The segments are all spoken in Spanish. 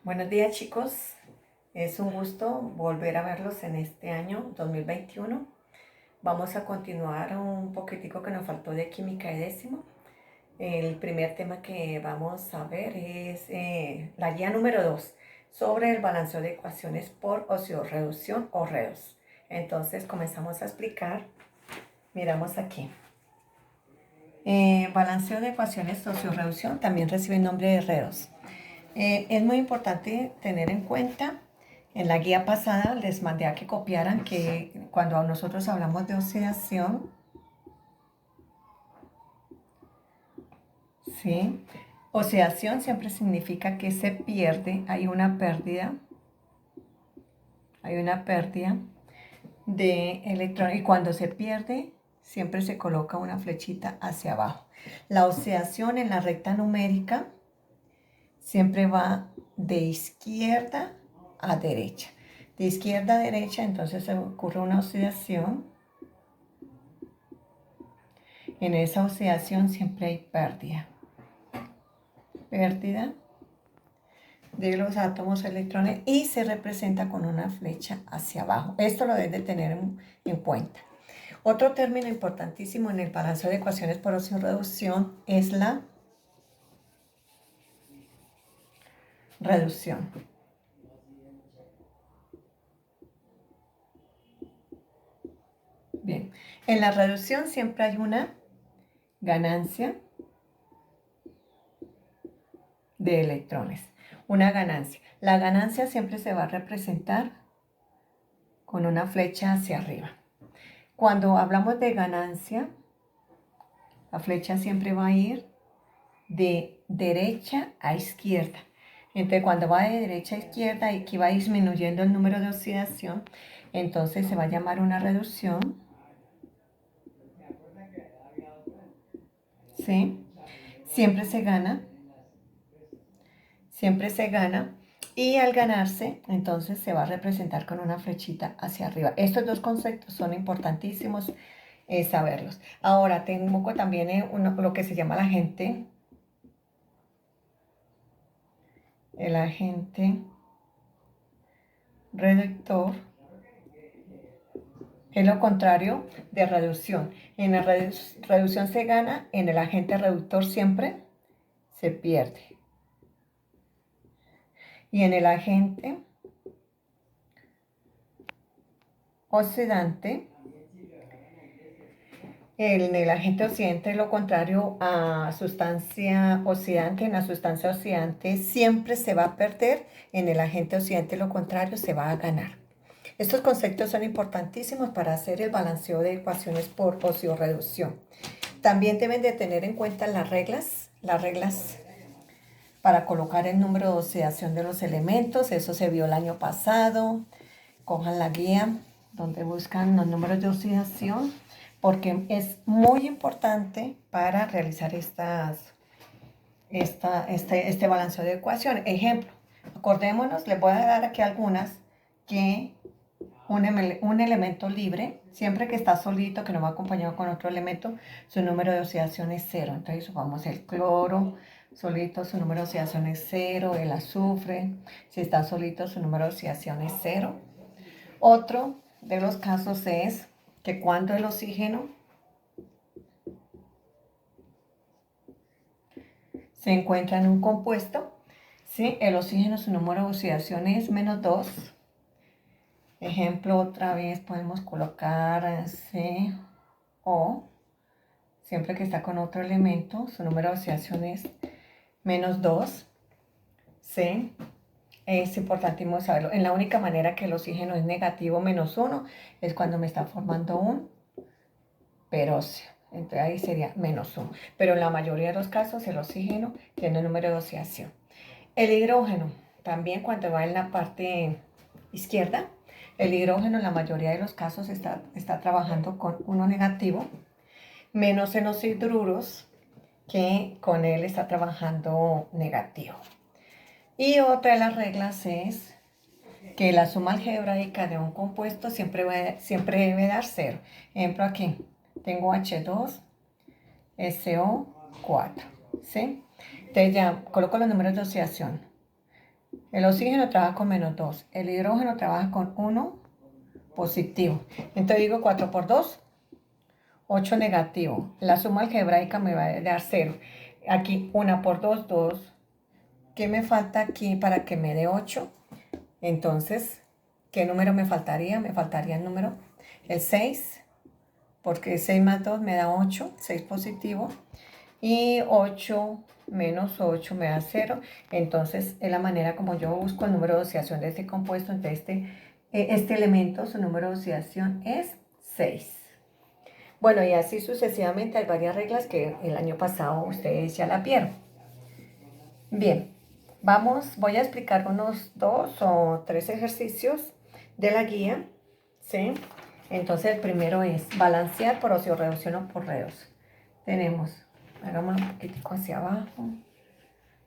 Buenos días, chicos. Es un gusto volver a verlos en este año 2021. Vamos a continuar un poquitico que nos faltó de química de décimo. El primer tema que vamos a ver es la guía número 2 sobre el balanceo de ecuaciones por oxidorreducción o redos. Entonces comenzamos a explicar. Miramos aquí. Balanceo de ecuaciones oxidorreducción también recibe el nombre de redos. Es muy importante tener en cuenta, en la guía pasada les mandé a que copiaran que cuando nosotros hablamos de oxidación, ¿sí? Oxidación siempre significa que se pierde, hay una pérdida de electrones y cuando se pierde siempre se coloca una flechita hacia abajo. La oxidación en la recta numérica siempre va de izquierda a derecha. De izquierda a derecha, entonces se ocurre una oxidación. En esa oxidación siempre hay pérdida de los átomos electrones y se representa con una flecha hacia abajo. Esto lo deben de tener en cuenta. Otro término importantísimo en el balanceo de ecuaciones por oxidorreducción es la reducción. Bien, en la reducción siempre hay una ganancia de electrones. Una ganancia. La ganancia siempre se va a representar con una flecha hacia arriba. Cuando hablamos de ganancia, la flecha siempre va a ir de derecha a izquierda. Entonces, cuando va de derecha a izquierda y que va disminuyendo el número de oxidación, entonces se va a llamar una reducción. ¿Sí? Siempre se gana. Siempre se gana. Y al ganarse, entonces se va a representar con una flechita hacia arriba. Estos dos conceptos son importantísimos saberlos. Ahora, tengo también lo que se llama el agente reductor. Es lo contrario de reducción. En la reducción se gana, en el agente reductor siempre se pierde. Y en el agente oxidante, en el agente oxidante es lo contrario a sustancia oxidante. En la sustancia oxidante siempre se va a perder, en el agente oxidante lo contrario se va a ganar. Estos conceptos son importantísimos para hacer el balanceo de ecuaciones por oxidorreducción. También deben de tener en cuenta las reglas para colocar el número de oxidación de los elementos. Eso se vio el año pasado. Cojan la guía donde buscan los números de oxidación porque es muy importante para realizar este balanceo de ecuaciones. Ejemplo, acordémonos, les voy a dar aquí algunas que un elemento libre, siempre que está solito, que no va acompañado con otro elemento, su número de oxidación es cero. Entonces, supongamos el cloro, solito su número de oxidación es cero, el azufre, si está solito su número de oxidación es cero. Otro de los casos es que cuando el oxígeno se encuentra en un compuesto, ¿sí? El oxígeno su número de oxidación es -2. Ejemplo, otra vez podemos colocar CO, siempre que está con otro elemento, su número de oxidación es -2. ¿Sí? Es importantísimo saberlo. En la única manera que el oxígeno es negativo, -1, es cuando me está formando un peróxido. Entonces ahí sería -1. Pero en la mayoría de los casos el oxígeno tiene un número de oxidación. El hidrógeno, también cuando va en la parte izquierda, el hidrógeno en la mayoría de los casos está trabajando con uno negativo, menos en los hidruros, que con él está trabajando negativo. Y otra de las reglas es que la suma algebraica de un compuesto siempre debe dar 0. Ejemplo aquí, tengo H2SO4, ¿sí? Entonces ya coloco los números de oxidación. El oxígeno trabaja con -2. El hidrógeno trabaja con 1 positivo. Entonces digo 4 por 2, 8 negativo. La suma algebraica me va a dar 0. Aquí 1 por 2, 2. ¿Qué me falta aquí para que me dé 8? Entonces, ¿qué número me faltaría? Me faltaría el número, el 6, porque 6 más 2 me da 8, 6 positivo. Y 8 menos 8 me da 0. Entonces, es la manera como yo busco el número de oxidación de este compuesto. Entonces, este elemento, su número de oxidación es 6. Bueno, y así sucesivamente hay varias reglas que el año pasado ustedes ya la vieron. Bien, voy a explicar unos 2 o 3 ejercicios de la guía, ¿sí? Entonces, el primero es balancear por oxirreducción o por reducción. Tenemos, hagámoslo un poquitico hacia abajo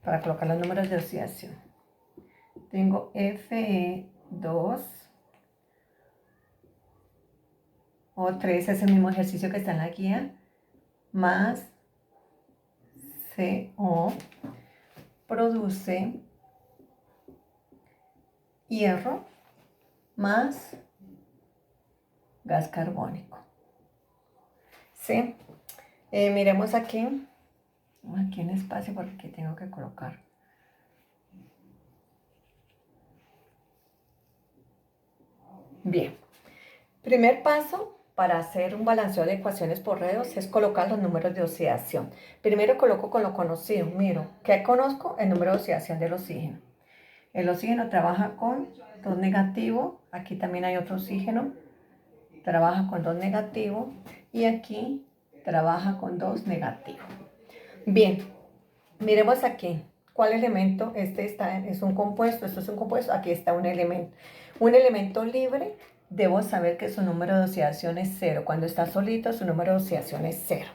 para colocar los números de oxidación. Tengo Fe2 o 3, es el mismo ejercicio que está en la guía, más CO produce hierro más gas carbónico. ¿Sí? Miremos aquí en espacio porque aquí tengo que colocar. Bien, primer paso para hacer un balanceo de ecuaciones por redos es colocar los números de oxidación. Primero coloco con lo conocido, miro, ¿qué conozco? El número de oxidación del oxígeno. El oxígeno trabaja con 2 negativo, aquí también hay otro oxígeno, trabaja con 2 negativo y aquí trabaja con 2 negativo. Bien, miremos aquí, ¿cuál elemento? Es un compuesto, esto es un compuesto, aquí está un elemento. Un elemento libre, debo saber que su número de oxidación es 0. Cuando está solito, su número de oxidación es 0.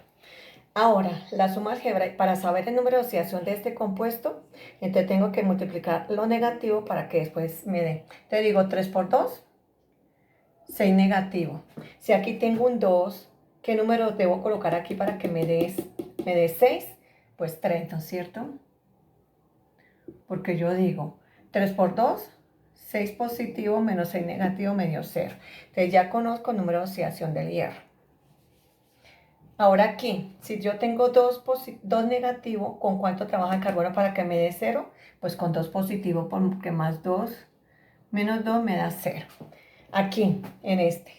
Ahora, la suma algebraica, para saber el número de oxidación de este compuesto, entonces tengo que multiplicar lo negativo para que después me dé. Te digo 3 por 2, 6 negativo. Si aquí tengo un 2, ¿qué número debo colocar aquí para que me dé 6? Pues 3, ¿no es cierto? Porque yo digo 3 por 2, 6 positivo menos 6 negativo me dio 0. Entonces ya conozco el número de oxidación del hierro. Ahora aquí, si yo tengo 2 negativo, ¿con cuánto trabaja el carbono para que me dé 0? Pues con 2 positivo, porque más 2 menos 2 me da 0. Aquí, en este,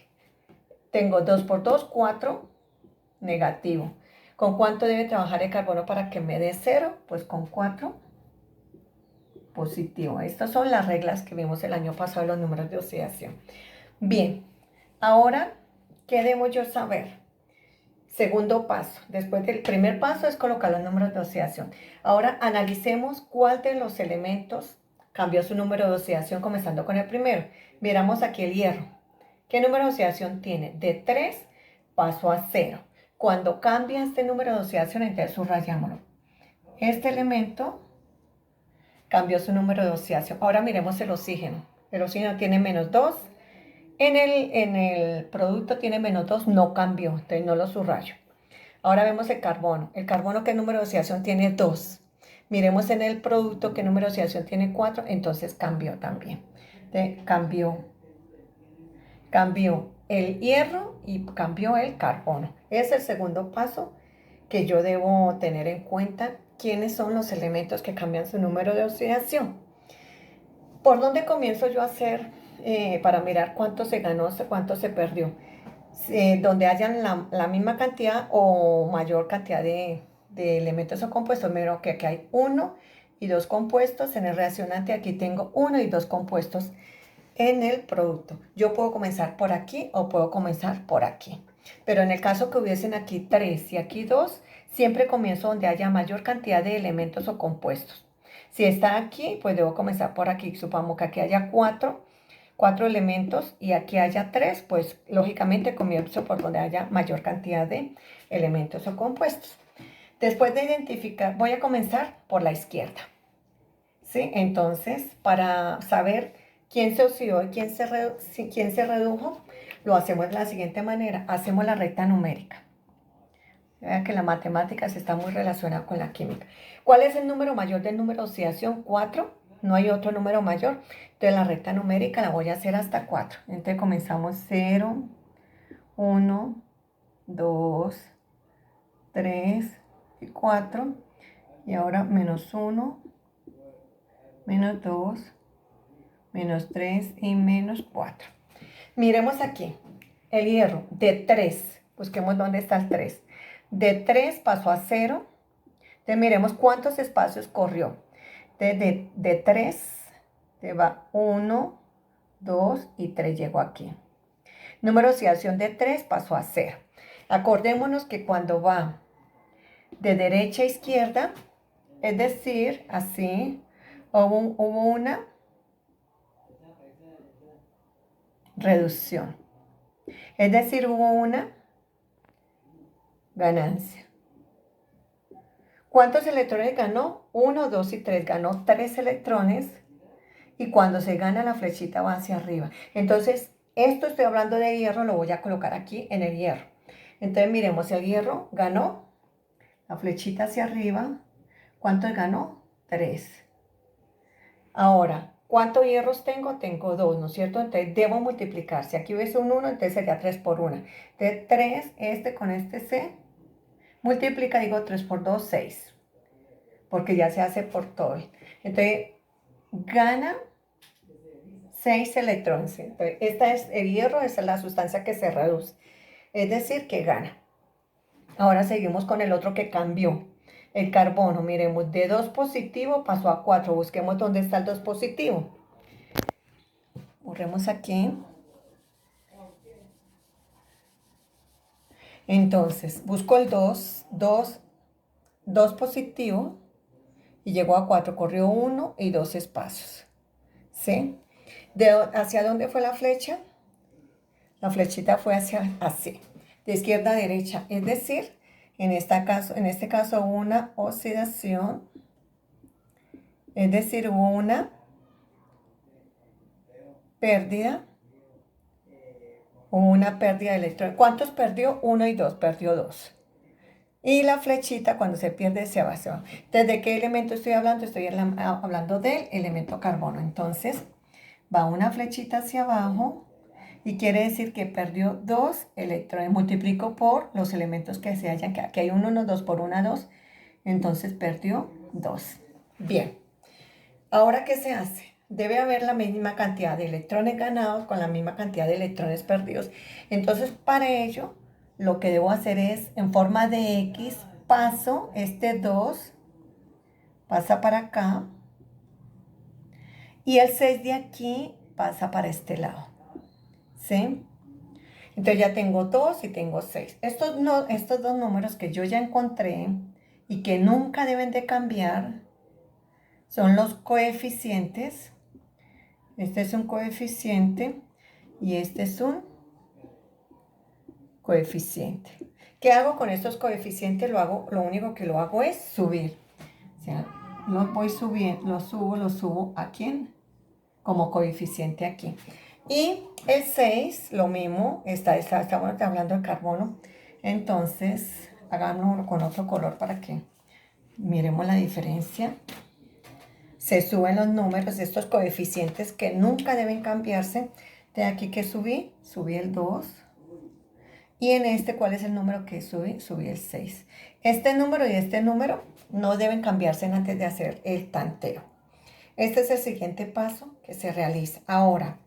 tengo 2 por 2, 4 negativo. ¿Con cuánto debe trabajar el carbono para que me dé 0? Pues con 4 positivo. Estas son las reglas que vimos el año pasado de los números de oxidación. Bien, ahora, ¿qué debo yo saber? Segundo paso, después del primer paso es colocar los números de oxidación. Ahora analicemos cuál de los elementos cambió su número de oxidación, comenzando con el primero. Miramos aquí el hierro. ¿Qué número de oxidación tiene? De 3 pasó a 0. Cuando cambia este número de oxidación, entonces subrayámoslo. Este elemento cambió su número de oxidación. Ahora miremos el oxígeno. El oxígeno tiene -2. En el producto tiene -2, no cambió, entonces no lo subrayo. Ahora vemos el carbono. El carbono, ¿qué número de oxidación tiene? 2. Miremos en el producto qué número de oxidación tiene 4, entonces cambió también. Cambió el hierro y cambió el carbono. Es el segundo paso que yo debo tener en cuenta. ¿Quiénes son los elementos que cambian su número de oxidación? ¿Por dónde comienzo yo a hacer para mirar cuánto se ganó, cuánto se perdió? Donde hayan la misma cantidad o mayor cantidad de elementos o compuestos. Miro que aquí hay 1 y 2 compuestos. En el reaccionante aquí tengo 1 y 2 compuestos en el producto. Yo puedo comenzar por aquí o puedo comenzar por aquí. Pero en el caso que hubiesen aquí 3 y aquí 2, siempre comienzo donde haya mayor cantidad de elementos o compuestos. Si está aquí, pues debo comenzar por aquí. Supongamos que aquí haya 4 elementos y aquí haya 3, pues lógicamente comienzo por donde haya mayor cantidad de elementos o compuestos. Después de identificar, voy a comenzar por la izquierda. ¿Sí? Entonces, para saber quién se oxidó y quién se redujo, lo hacemos de la siguiente manera. Hacemos la recta numérica. Vean que la matemática está muy relacionada con la química. ¿Cuál es el número mayor del número de oxidación? 4. no hay otro número mayor. Entonces la recta numérica la voy a hacer hasta 4. Entonces comenzamos 0, 1, 2, 3 y 4. Y ahora menos 1, menos 2, menos 3 y menos 4. Miremos aquí, el hierro de 3, busquemos dónde está el 3. De 3 pasó a 0, entonces miremos cuántos espacios corrió. De 3 te va 1, 2 y 3 llegó aquí. Número de oscilación de 3 pasó a 0. Acordémonos que cuando va de derecha a izquierda, es decir, así, hubo una reducción. Es decir, hubo una ganancia. ¿Cuántos electrones ganó? 1, 2 y 3. Ganó 3 electrones. Y cuando se gana, la flechita va hacia arriba. Entonces, esto estoy hablando de hierro, lo voy a colocar aquí en el hierro. Entonces, miremos, el hierro ganó, la flechita hacia arriba. ¿Cuántos ganó? 3. Ahora, ¿cuántos hierros tengo? Tengo 2, ¿no es cierto? Entonces, debo multiplicar. Si aquí ves un 1, entonces sería 3 por 1. Entonces, 3, este con este C, multiplica, digo 3 por 2, 6. Porque ya se hace por todo. Entonces, gana 6 electrones. Entonces, esta es el hierro, esa es la sustancia que se reduce. Es decir, que gana. Ahora seguimos con el otro que cambió. El carbono, miremos, de 2 positivo pasó a 4. Busquemos dónde está el 2 positivo. Borremos aquí. Entonces, busco el 2 positivo y llegó a 4. Corrió 1 y 2 espacios. ¿Sí? ¿Hacia dónde fue la flecha? La flechita fue hacia así, de izquierda a derecha. Es decir, en este caso hubo una oxidación. Es decir, hubo una pérdida. Hubo una pérdida de electrones. ¿Cuántos perdió? 1 y 2. Perdió 2. Y la flechita cuando se pierde se va, se va. Entonces, ¿de qué elemento estoy hablando? Estoy hablando del elemento carbono. Entonces, va una flechita hacia abajo y quiere decir que perdió 2 electrones. Multiplico por los elementos que se hayan, que aquí hay 1, 2 por 1, 2. Entonces, perdió 2. Bien. Ahora, ¿qué se hace? Debe haber la misma cantidad de electrones ganados con la misma cantidad de electrones perdidos. Entonces, para ello, lo que debo hacer es, en forma de X, paso este 2, pasa para acá, y el 6 de aquí pasa para este lado. ¿Sí? Entonces ya tengo 2 y tengo 6. Estos dos números que yo ya encontré y que nunca deben de cambiar son los coeficientes. Este es un coeficiente y este es un coeficiente. ¿Qué hago con estos coeficientes? Lo único que lo hago es subir. O sea, los voy subiendo, los subo aquí como coeficiente aquí. Y el 6, lo mismo, estamos hablando de carbono. Entonces, hagámoslo con otro color para que miremos la diferencia. Se suben los números de estos coeficientes que nunca deben cambiarse. De aquí que subí el 2. Y en este, ¿cuál es el número que subí? Subí el 6. Este número y este número no deben cambiarse antes de hacer el tanteo. Este es el siguiente paso que se realiza. Ahora,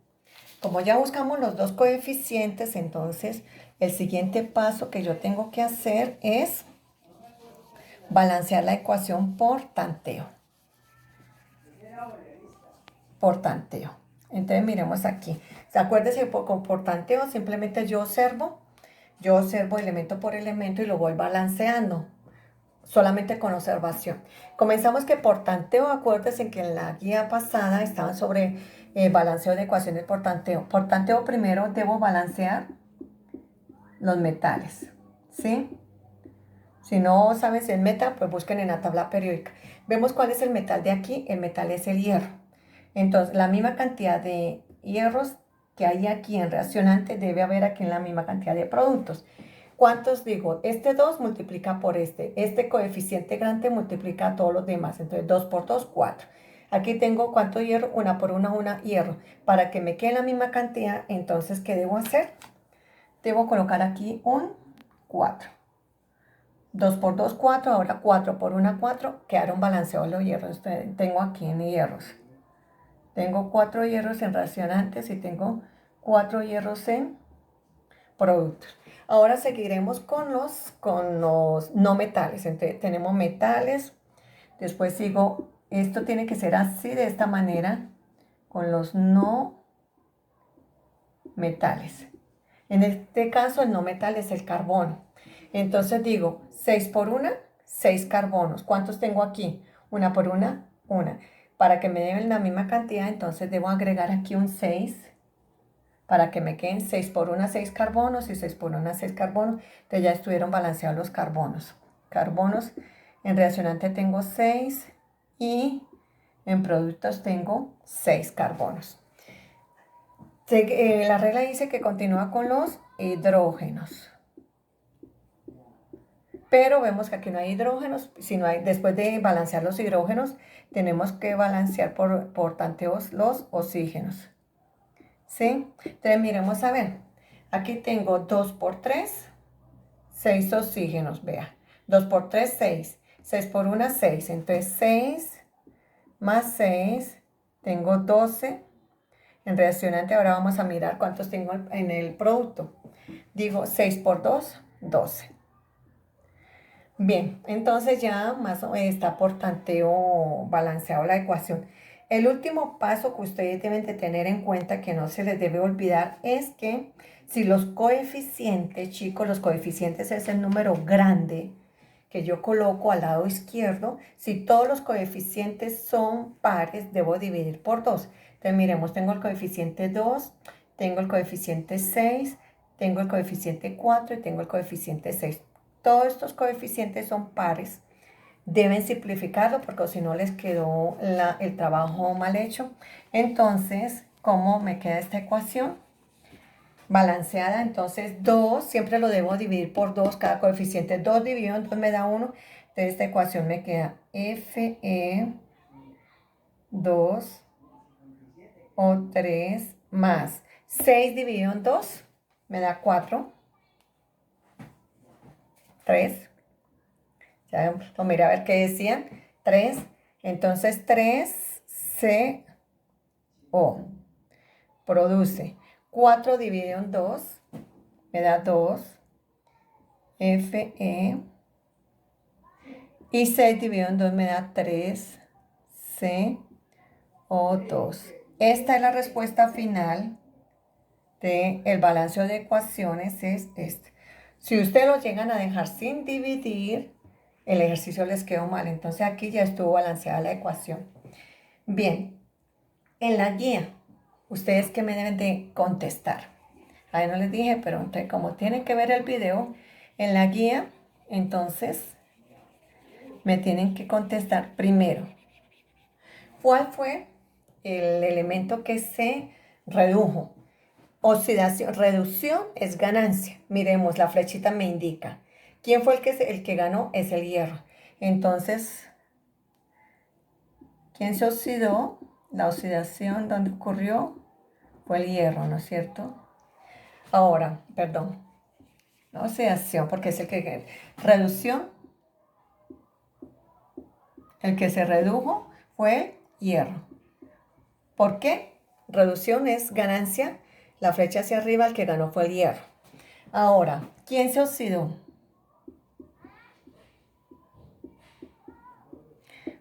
como ya buscamos los dos coeficientes, entonces el siguiente paso que yo tengo que hacer es balancear la ecuación por tanteo. Por tanteo. Entonces miremos aquí. Acuérdense, por tanteo simplemente yo observo elemento por elemento y lo voy balanceando. Solamente con observación. Comenzamos que por tanteo, acuérdense que en la guía pasada estaban sobre balanceo de ecuaciones por tanteo. Por tanteo primero debo balancear los metales, ¿sí? Si no saben si es metal, pues busquen en la tabla periódica. Vemos cuál es el metal de aquí. El metal es el hierro. Entonces, la misma cantidad de hierros que hay aquí en reaccionante debe haber aquí en la misma cantidad de productos. ¿Cuántos digo? Este 2 multiplica por este. Este coeficiente grande multiplica a todos los demás. Entonces, 2 por 2, 4. Aquí tengo ¿cuánto hierro? Una por una hierro. Para que me quede la misma cantidad, entonces, ¿qué debo hacer? Debo colocar aquí un 4. 2 por 2, 4. Ahora 4 por 1, 4. Quedaron balanceados los hierros. Tengo aquí en hierros. Tengo 4 hierros en racionantes y tengo 4 hierros en productos. Ahora seguiremos con los no metales. Entonces, tenemos metales. Después sigo, esto tiene que ser así, de esta manera, con los no metales. En este caso, el no metal es el carbono. Entonces digo, 6 por 1, 6 carbonos. ¿Cuántos tengo aquí? Una por una. Para que me den la misma cantidad, entonces debo agregar aquí un 6 para que me queden 6 por 1, 6 carbonos y 6 por 1, 6 carbonos. Entonces ya estuvieron balanceados los carbonos. Carbonos, en reaccionante tengo 6 y en productos tengo 6 carbonos. La regla dice que continúa con los hidrógenos. Pero vemos que aquí no hay hidrógenos. Si no hay, después de balancear los hidrógenos, tenemos que balancear por tanteos los oxígenos. ¿Sí? Entonces miremos a ver. Aquí tengo 2 por 3, 6 oxígenos, vea. 2 por 3, 6. 6 por 1, 6. Entonces 6 más 6, tengo 12. En reaccionante ahora vamos a mirar cuántos tengo en el producto. Digo 6 por 2, 12. Bien, entonces ya más o menos está por tanteo balanceado la ecuación. El último paso que ustedes deben de tener en cuenta, que no se les debe olvidar, es que si los coeficientes, chicos, los coeficientes es el número grande que yo coloco al lado izquierdo. Si todos los coeficientes son pares, debo dividir por 2. Entonces miremos, tengo el coeficiente 2, tengo el coeficiente 6, tengo el coeficiente 4 y tengo el coeficiente 6. Todos estos coeficientes son pares. Deben simplificarlo porque si no les quedó el trabajo mal hecho. Entonces, ¿cómo me queda esta ecuación? Balanceada, entonces 2, siempre lo debo dividir por 2, cada coeficiente 2 dividido en 2 me da 1. Entonces esta ecuación me queda Fe 2 o 3 más 6 dividido en 2 me da 4, 3. Ya, mira a ver qué decían. 3. Entonces 3CO produce 4 dividido en 2 me da 2. Fe. Y 6 dividido en 2 me da 3CO2. Esta es la respuesta final del balanceo de ecuaciones, es este. Si ustedes lo llegan a dejar sin dividir, el ejercicio les quedó mal. Entonces aquí ya estuvo balanceada la ecuación. Bien, en la guía, ustedes que me deben de contestar. Ahí no les dije, pero entonces, como tienen que ver el video, en la guía, entonces me tienen que contestar primero. ¿Cuál fue el elemento que se redujo? Oxidación, reducción es ganancia. Miremos, la flechita me indica. ¿Quién fue el que ganó? Es el hierro. Entonces, ¿quién se oxidó? La oxidación, ¿dónde ocurrió? Fue el hierro, ¿no es cierto? Ahora, perdón. La oxidación, porque es el que... Reducción, el que se redujo fue el hierro. ¿Por qué? Reducción es ganancia. La flecha hacia arriba, el que ganó fue el hierro. Ahora, ¿quién se oxidó?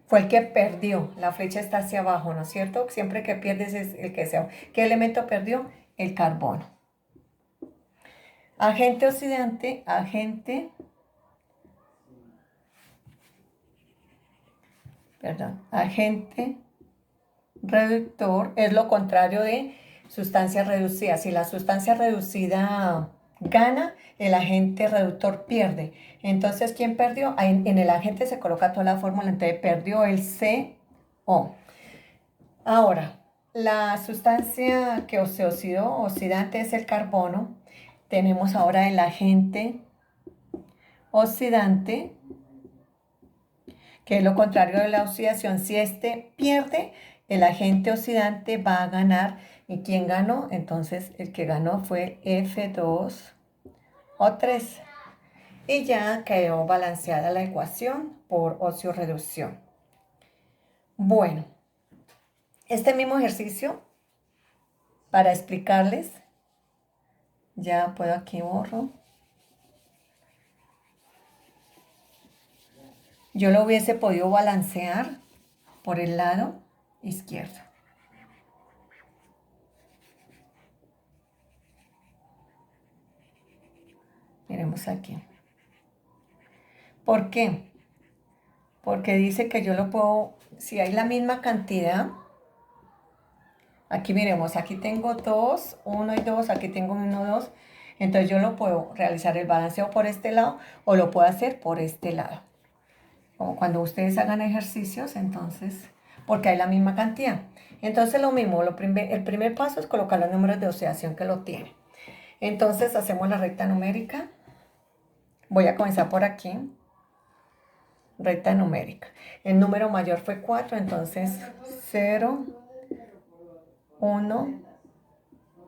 Fue el que perdió. La flecha está hacia abajo, ¿no es cierto? Siempre que pierdes es el que sea. ¿Qué elemento perdió? El carbono. Agente oxidante, agente reductor es lo contrario de sustancia reducida. Si la sustancia reducida gana, el agente reductor pierde. Entonces, ¿quién perdió? En el agente se coloca toda la fórmula, entonces perdió el CO. Ahora, la sustancia que se oxidó, oxidante es el carbono. Tenemos ahora el agente oxidante, que es lo contrario de la oxidación. Si este pierde, el agente oxidante va a ganar. ¿Y quién ganó? Entonces, el que ganó fue F2O3. Y ya quedó balanceada la ecuación por oxio-reducción. Bueno, este mismo ejercicio, para explicarles, ya puedo aquí borro. Yo lo hubiese podido balancear por el lado izquierdo. Miremos aquí. ¿Por qué? Porque dice que yo lo puedo, si hay la misma cantidad, aquí miremos, aquí tengo 2, 1 y 2, aquí tengo 1, 2, entonces yo lo puedo realizar el balanceo por este lado o lo puedo hacer por este lado. Como cuando ustedes hagan ejercicios, entonces, porque hay la misma cantidad. Entonces lo mismo, el primer paso es colocar los números de oxidación que lo tiene. Entonces hacemos la recta numérica. Voy a comenzar por aquí. Recta numérica. El número mayor fue 4, entonces 0, 1,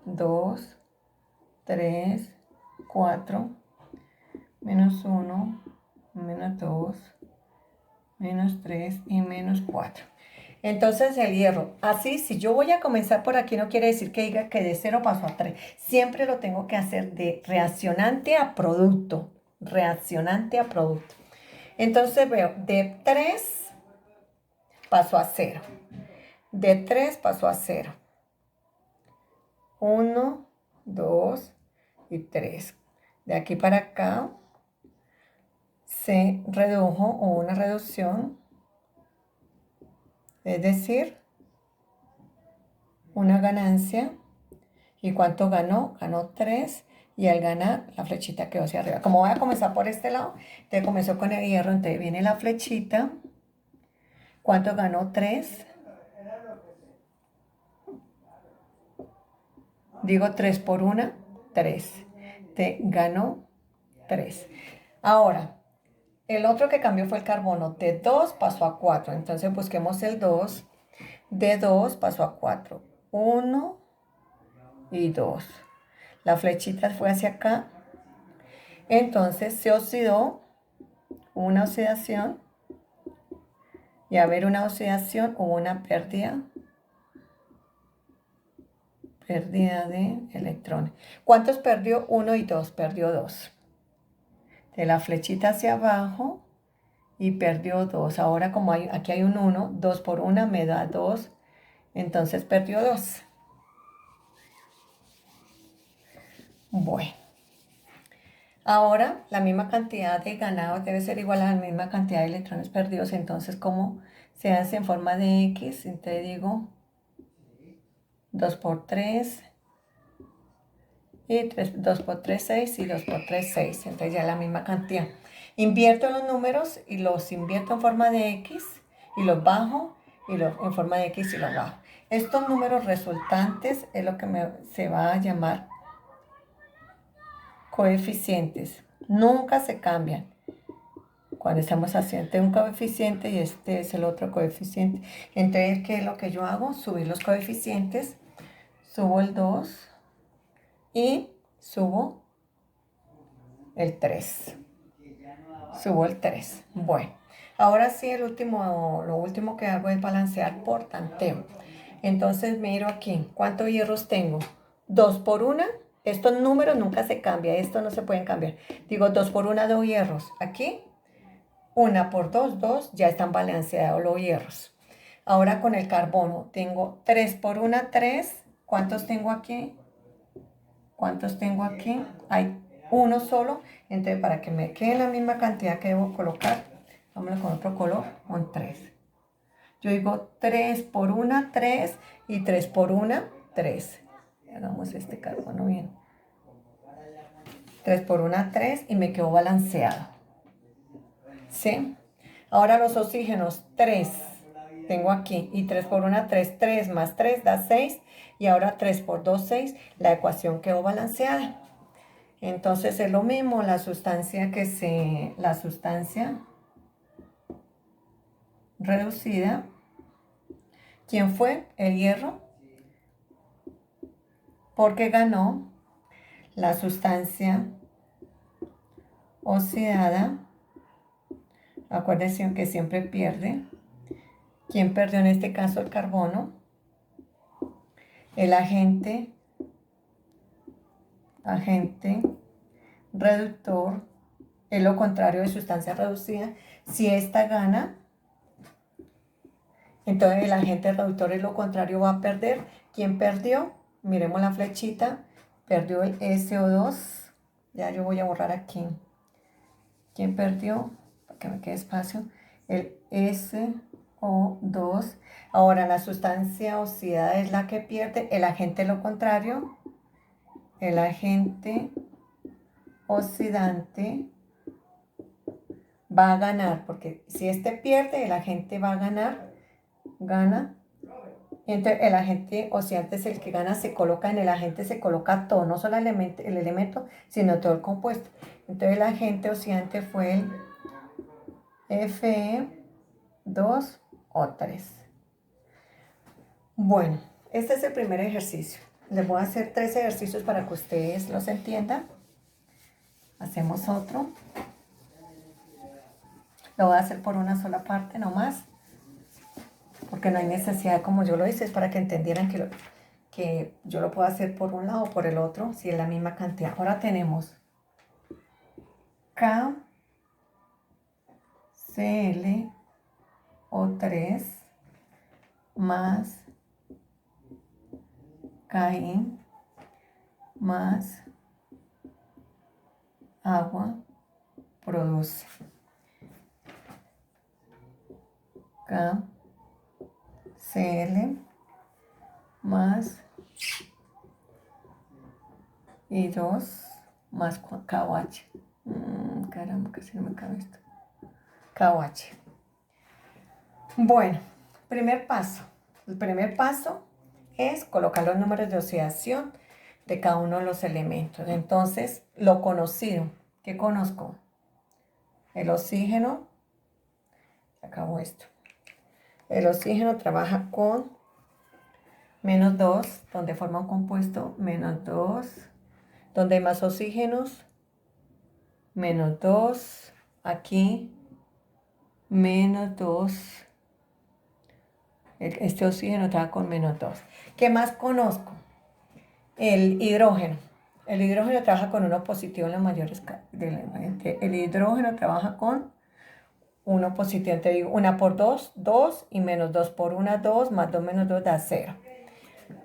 2, 3, 4, menos 1, menos 2, menos 3 y menos 4. Entonces el hierro, así si yo voy a comenzar por aquí no quiere decir que diga que de 0 pasó a 3. Siempre lo tengo que hacer de reaccionante a producto. Reaccionante a producto. Entonces veo, de 3 pasó a 0. De 3 pasó a 0. 1, 2 y 3. De aquí para acá se redujo o una reducción, es decir, una ganancia. ¿Y cuánto ganó? Ganó 3 y al ganar la flechita quedó hacia arriba. Como voy a comenzar por este lado, entonces comenzó con el hierro, entonces viene la flechita. ¿Cuánto ganó? 3. Digo 3 por 1, 3. Te ganó 3. Ahora, el otro que cambió fue el carbono. De 2 pasó a 4. Entonces busquemos el 2. De 2 pasó a 4. 1 y 2. La flechita fue hacia acá. Entonces se oxidó. Una oxidación. Y a ver una oxidación hubo una pérdida. Pérdida de electrones. ¿Cuántos perdió? 1 y 2. Perdió 2. De la flechita hacia abajo. Y perdió 2. Ahora como aquí hay un 1, 2 por 1 me da 2. Entonces perdió 2. Bueno. Ahora la misma cantidad de ganados debe ser igual a la misma cantidad de electrones perdidos. Entonces, ¿cómo se hace en forma de X? Entonces digo 2 por 3 y 2 por 3, 6 y 2 por 3, 6. Entonces ya la misma cantidad. Invierto los números y los invierto en forma de X y los bajo y en forma de X y los bajo. Estos números resultantes es lo que se va a llamar coeficientes. Nunca se cambian. Cuando estamos haciendo un coeficiente y este es el otro coeficiente. Entonces, ¿qué es lo que yo hago? Subir los coeficientes. Subo el 2 y subo el 3. Subo el 3. Bueno, ahora sí lo último que hago es balancear por tanteo. Entonces miro aquí, ¿cuántos hierros tengo? 2 por 1. Estos números nunca se cambian, estos no se pueden cambiar. Digo 2 por 1, 2 hierros. Aquí 1 por 2, 2, ya están balanceados los hierros. Ahora con el carbono, tengo 3 por 1, 3. ¿Cuántos tengo aquí? ¿Cuántos tengo aquí? Hay uno solo. Entonces, para que me quede la misma cantidad que debo colocar, vámonos con otro color, con 3. Yo digo 3 por 1, 3 y 3 por 1, 3. Hagamos este carbono bien. 3 por 1, 3 y me quedó balanceado. ¿Sí? Ahora los oxígenos, 3 tengo aquí, y 3 por 1, 3, 3 más 3 da 6, y ahora 3 por 2, 6, la ecuación quedó balanceada. Entonces es lo mismo, la sustancia reducida. ¿Quién fue? El hierro, porque ganó la sustancia oxidada. Acuérdense que siempre pierde. ¿Quién perdió en este caso? El carbono. El agente reductor es lo contrario de sustancia reducida. Si esta gana, entonces el agente reductor es lo contrario, va a perder. ¿Quién perdió? Miremos la flechita. Perdió el SO2. Ya yo voy a borrar aquí. ¿Quién perdió? Para que me quede espacio. El SO2. Ahora la sustancia oxidada es la que pierde. El agente lo contrario. El agente oxidante va a ganar, porque si este pierde, el agente va a ganar, gana. Entonces el agente oxidante es el que gana, se coloca en el agente, se coloca todo, no solo el elemento, sino todo el compuesto. Entonces el agente oxidante fue el Fe2O3. Bueno, este es el primer ejercicio. Les voy a hacer 3 ejercicios para que ustedes los entiendan. Hacemos otro. Lo voy a hacer por una sola parte nomás, porque no hay necesidad, como yo lo hice, es para que entendieran que yo lo puedo hacer por un lado o por el otro, si es la misma cantidad. Ahora tenemos KClO3 más Ki más agua produce KCl más I2 más KOH. Caramba, casi no me cabe esto. KOH. Bueno, primer paso. El primer paso es colocar los números de oxidación de cada uno de los elementos. Entonces, lo conocido. ¿Qué conozco? El oxígeno. Acabo esto. El oxígeno trabaja con -2, donde forma un compuesto, -2. Donde hay más oxígenos, -2. Aquí, -2. Este oxígeno trabaja con -2. ¿Qué más conozco? El hidrógeno. El hidrógeno trabaja con 1 positivo en las mayores. El hidrógeno trabaja con 1 positivo. Te digo, 1 por 2, 2, y -2 por 1, 2, más 2 menos 2 da 0.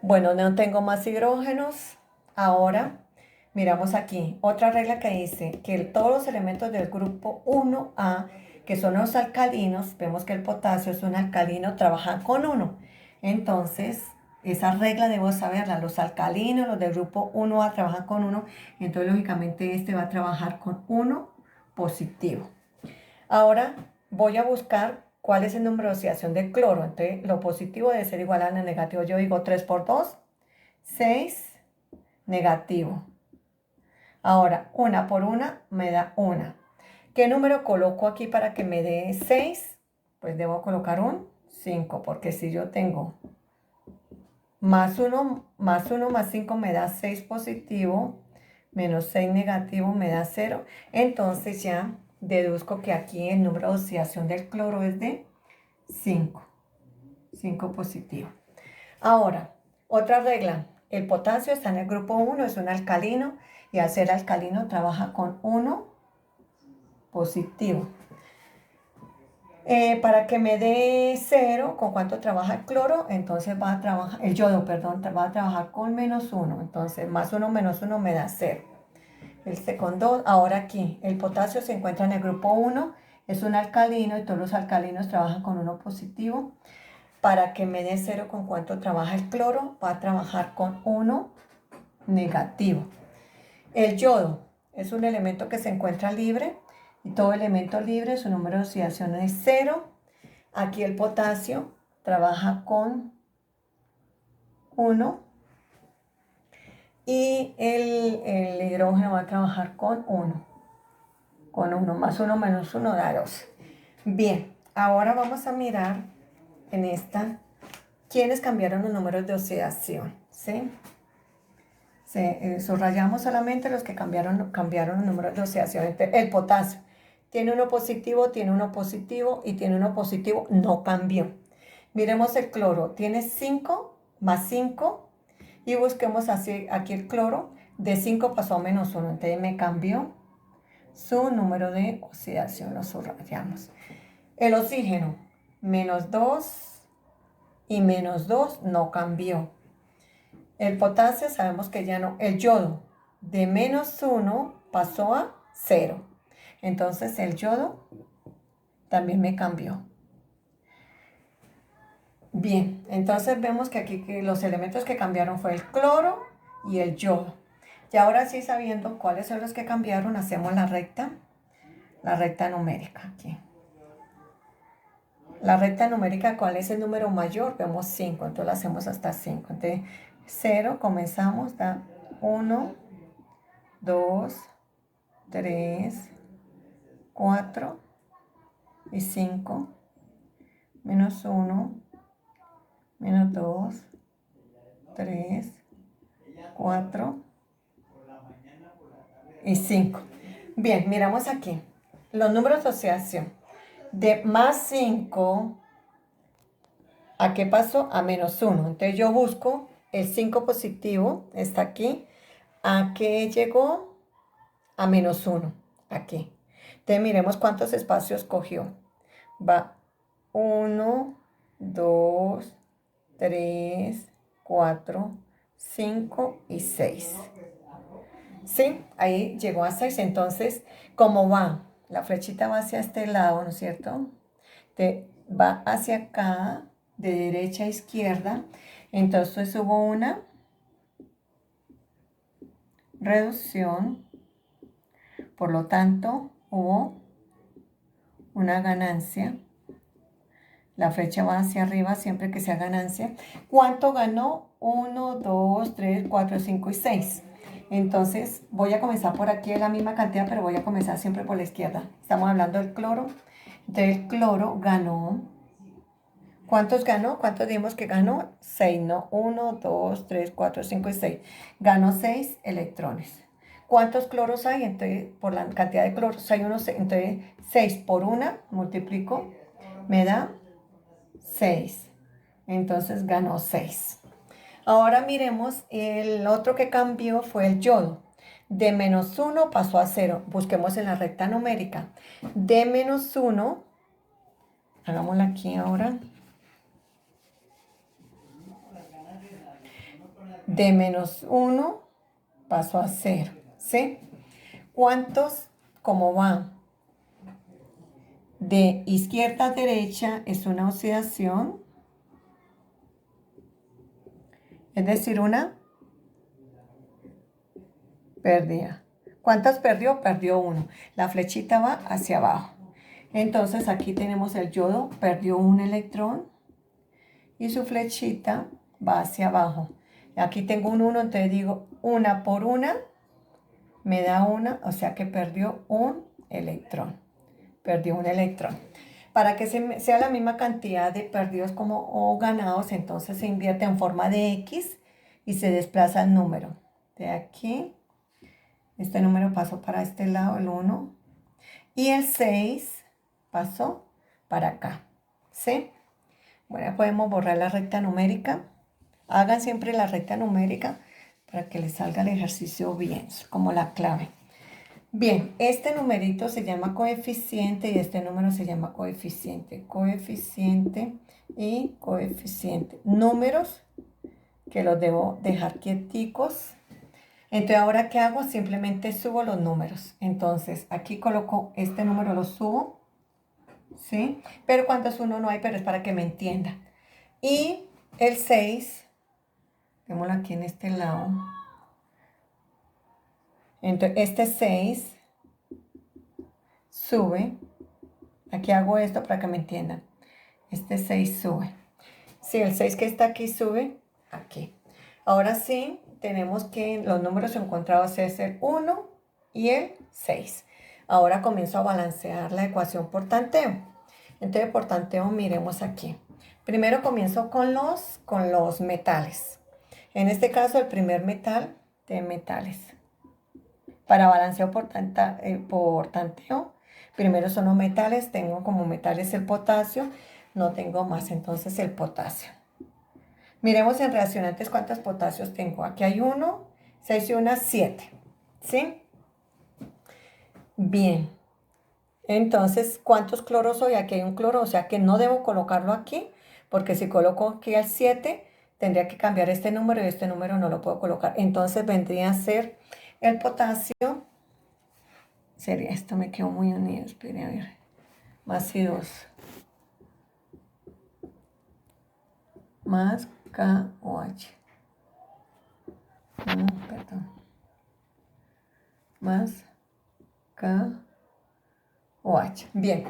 Bueno, no tengo más hidrógenos. Ahora, miramos aquí. Otra regla que dice que todos los elementos del grupo 1A, que son los alcalinos, vemos que el potasio es un alcalino, trabajan con 1. Entonces, esa regla debo saberla. Los alcalinos, los del grupo 1A trabajan con 1. Entonces, lógicamente, este va a trabajar con 1 positivo. Ahora, voy a buscar cuál es el número de oxidación del cloro. Entonces, lo positivo debe ser igual a lo negativo. Yo digo 3 por 2, 6, negativo. Ahora, 1 por 1 me da 1. ¿Qué número coloco aquí para que me dé 6? Pues debo colocar un 5, porque si yo tengo más 1 más 5 me da 6 positivo, menos 6 negativo me da 0. Entonces ya deduzco que aquí el número de oxidación del cloro es de 5. 5 positivo. Ahora, otra regla. El potasio está en el grupo 1, es un alcalino, y al ser alcalino trabaja con 1 positivo. Para que me dé 0, ¿con cuánto trabaja el cloro? Entonces va a trabajar, el yodo, perdón, va a trabajar con -1. Entonces, más 1 menos 1 me da 0. El con 2. Ahora aquí, el potasio se encuentra en el grupo 1, es un alcalino y todos los alcalinos trabajan con 1 positivo. Para que me dé 0, ¿con cuánto trabaja el cloro? Va a trabajar con 1 negativo. El yodo es un elemento que se encuentra libre, y todo elemento libre, su número de oxidación es 0. Aquí el potasio trabaja con 1 y el hidrógeno va a trabajar con 1. Con 1 más 1 menos 1 da 2. Bien, ahora vamos a mirar en esta quiénes cambiaron los números de oxidación, ¿sí? Subrayamos solamente los que cambiaron los números de oxidación. El potasio tiene uno positivo, tiene uno positivo y tiene uno positivo, no cambió. Miremos el cloro, tiene 5 más 5 y busquemos así, aquí el cloro, de 5 pasó a menos 1, entonces me cambió su número de oxidación, lo subrayamos. El oxígeno, menos 2 y menos 2 no cambió. El potasio sabemos que ya no. El yodo, de menos 1 pasó a 0. Entonces el yodo también me cambió. Bien, entonces vemos que aquí que los elementos que cambiaron fue el cloro y el yodo. Y ahora sí, sabiendo cuáles son los que cambiaron, hacemos la recta numérica aquí. La recta numérica, ¿cuál es el número mayor? Vemos 5, entonces lo hacemos hasta 5. Entonces 0, comenzamos, da 1, 2, 3, 4 y 5, menos 1, menos 2, 3, 4 y 5. Bien, miramos aquí. Los números de oxidación. De más 5, ¿a qué pasó? A menos 1. Entonces yo busco el 5 positivo, está aquí. ¿A qué llegó? A menos 1, aquí. Entonces miremos cuántos espacios cogió. Va 1, 2, 3, 4, 5 y 6. ¿Sí? Ahí llegó a 6. Entonces, ¿cómo va? La flechita va hacia este lado, ¿no es cierto? Va hacia acá, de derecha a izquierda. Entonces hubo una reducción. Por lo tanto, hubo una ganancia. La flecha va hacia arriba siempre que sea ganancia. ¿Cuánto ganó? 1, 2, 3, 4, 5 y 6. Entonces voy a comenzar por aquí en la misma cantidad, pero voy a comenzar siempre por la izquierda. Estamos hablando del cloro. Entonces el cloro ganó. ¿Cuántos ganó? ¿Cuántos dimos que ganó? 6, ¿no? 1, 2, 3, 4, 5 y 6. Ganó 6 electrones. ¿Cuántos cloros hay? Entonces, por la cantidad de cloros hay unos. Entonces, 6 por 1, multiplico, me da 6. Entonces ganó 6. Ahora miremos, el otro que cambió fue el yodo. De menos 1 pasó a 0. Busquemos en la recta numérica. De menos 1, hagámosla aquí ahora. De menos 1 pasó a 0. ¿Sí? ¿Cuántos? ¿Cómo va? De izquierda a derecha es una oxidación. Es decir, una pérdida. ¿Cuántas perdió? Perdió 1. La flechita va hacia abajo. Entonces aquí tenemos el yodo, perdió un electrón y su flechita va hacia abajo. Aquí tengo un 1, entonces digo 1 por 1 me da 1, o sea que perdió un electrón. Perdió un electrón. Para que sea la misma cantidad de perdidos como o ganados, entonces se invierte en forma de X y se desplaza el número. De aquí, este número pasó para este lado, el 1, y el 6 pasó para acá. ¿Sí? Bueno, podemos borrar la recta numérica. Hagan siempre la recta numérica para que les salga el ejercicio bien, como la clave. Bien, este numerito se llama coeficiente y este número se llama coeficiente. Coeficiente y coeficiente. Números que los debo dejar quieticos. Entonces, ¿ahora qué hago? Simplemente subo los números. Entonces, aquí coloco este número, lo subo. ¿Sí? Pero cuando es uno no hay, pero es para que me entiendan. Y el 6, démoslo aquí en este lado. Entonces, este 6 sube. Aquí hago esto para que me entiendan. Este 6 sube. Si el 6 que está aquí sube, aquí. Ahora sí, tenemos que los números encontrados es el 1 y el 6. Ahora comienzo a balancear la ecuación por tanteo. Entonces, por tanteo, miremos aquí. Primero comienzo con los metales. En este caso, el primer metal de metales. Para balanceo por tanteo, primero son los metales. Tengo como metales el potasio, no tengo más, entonces el potasio. Miremos en reaccionantes cuántos potasios tengo. Aquí hay 1, 6 y 1, 7. ¿Sí? Bien. Entonces, ¿cuántos cloros hay? Aquí hay un cloro, o sea que no debo colocarlo aquí, porque si coloco aquí al 7, tendría que cambiar este número y este número no lo puedo colocar. Entonces vendría a ser el potasio. Sería, esto me quedó muy unido, espere a ver. Más I2. Más KOH. Perdón. Más KOH. Bien.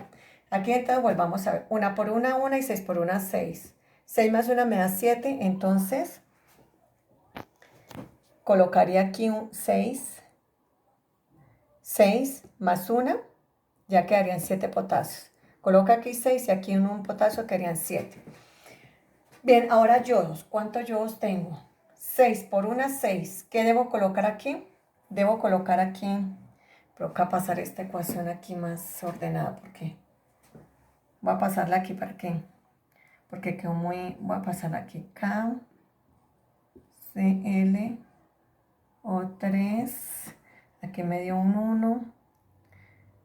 Aquí entonces volvamos a ver. 1 por 1, 1 y 6 por 1, 6. 6 más 1 me da 7. Entonces, colocaría aquí un 6. 6 más 1, ya quedarían 7 potasios. Coloca aquí 6 y aquí un potasio quedarían 7. Bien, ahora yodos. ¿Cuántos yodos tengo? 6 por 1, 6. ¿Qué debo colocar aquí? Debo colocar aquí, pero acá pasar esta ecuación aquí más ordenada, porque voy a pasarla aquí para qué, porque quedó muy, voy a pasarla aquí, K, Cl, O3, aquí me dio un 1,